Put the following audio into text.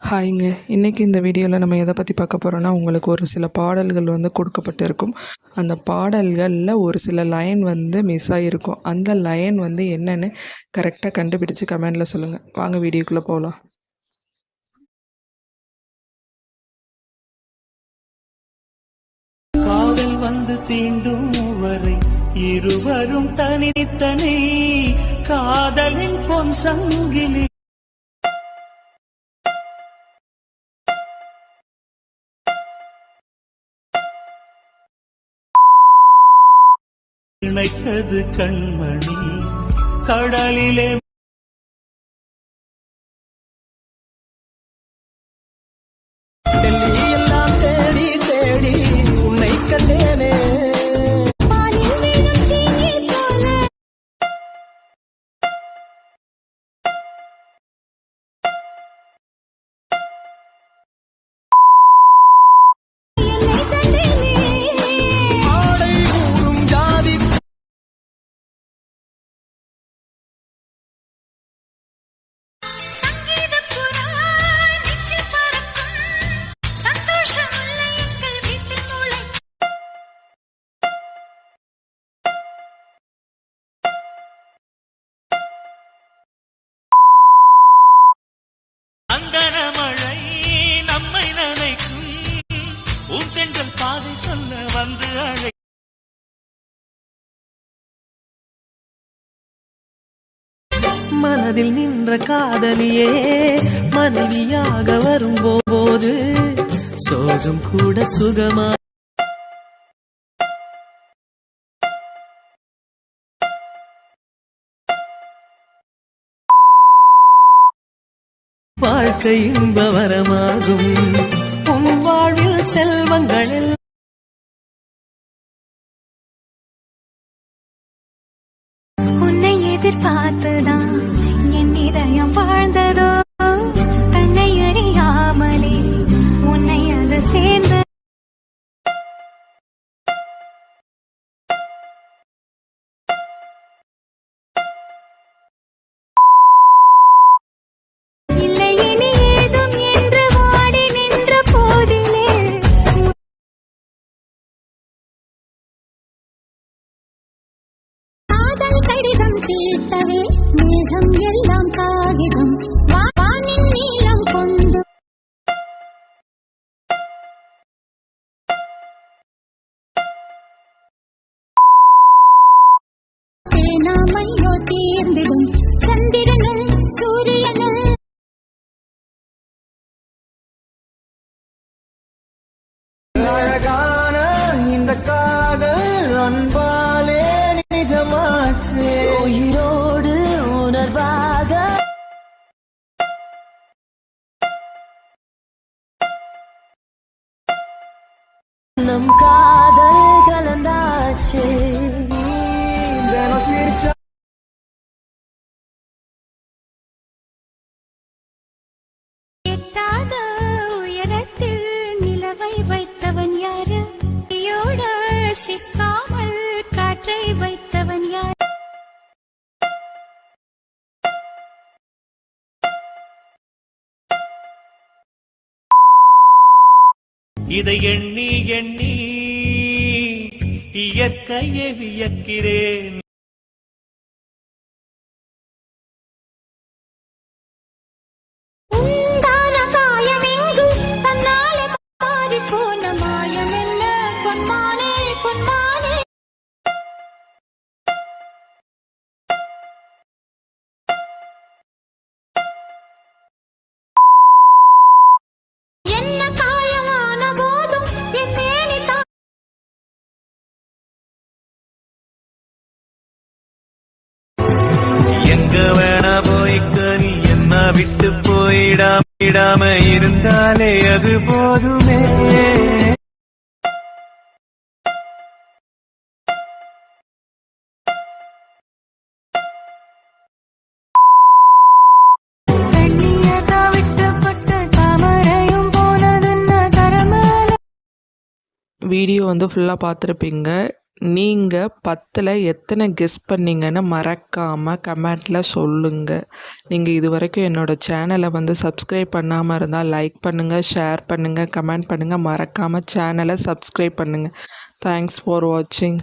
ஹாய்ங்க. இன்றைக்கி இந்த வீடியோவில் நம்ம எதை பற்றி பார்க்க போகிறோன்னா, உங்களுக்கு ஒரு சில பாடல்கள் கொடுக்கப்பட்டிருக்கும். அந்த பாடல்களில் ஒரு சில லைன் மிஸ் ஆகிருக்கும். அந்த லைன் என்னன்னு கரெக்டாக கண்டுபிடிச்சு கமெண்டில் சொல்லுங்கள். வாங்க வீடியோக்குள்ளே போகலாம். காதல் தீண்டும் வரை இருவரும் தனித்தனி காதலின் பொன் சங்கிலி இணைத்தது கண்மணி கடலிலே எல்லாம் தேடி தேடி உன்னை கண்டேனே. மழை நம்மை நினைக்கும் ஊஞ்சென்றல் பாதை சொல்ல வந்து அழை மனதில் நின்ற காதலியே மனைவியாக வரும்போது சோகம் கூட சுகமா வாழ்க்கை இன்பவரமாகும் உன் வாழ்வில் செல்வங்களில் உன்னை எதிர்பார்த்துதான் என் இதயம் வாழ்ந்ததோ தன்னை அறியாமலே உன்னை அது சேர்ந்து கடிதம் தீர்த்தவே மேகம் எல்லாம் காகிதம் வானின் நீளம் கொண்டு தேனாமையோ தீர்ந்திடும் சந்திரனும் சூரியனும் அழகான இந்த காதல் அன்பாலே நிஜமாச்சே உயிரோடு உணர்வாக நம் காதல் கலந்தாச்சே எட்டாத உயரத்தில் நிலவை வைத்தவன் யாரு யோட சிக்காமல் காற்றை வைத்தவன் யார் இதை எண்ணி எண்ணி இயற்கையை வியக்கிறேன். எங்க வேணா போய்க்க நீ என்ன விட்டு போயிடாம இருந்தாலே அது போதுமே. வீடியோ ஃபுல்லாக பார்த்துருப்பீங்க. நீங்கள் 10ல் எத்தனை கெஸ் பண்ணீங்கன்னு மறக்காமல் கமெண்ட்டில் சொல்லுங்கள். நீங்கள் இது வரைக்கும் என்னோடய சேனலை வந்து சப்ஸ்கிரைப் பண்ணாமல் இருந்தால் லைக் பண்ணுங்கள், ஷேர் பண்ணுங்கள், கமெண்ட் பண்ணுங்கள். மறக்காமல் சேனலை சப்ஸ்கிரைப் பண்ணுங்கள். தேங்க்ஸ் ஃபார் வாட்சிங்.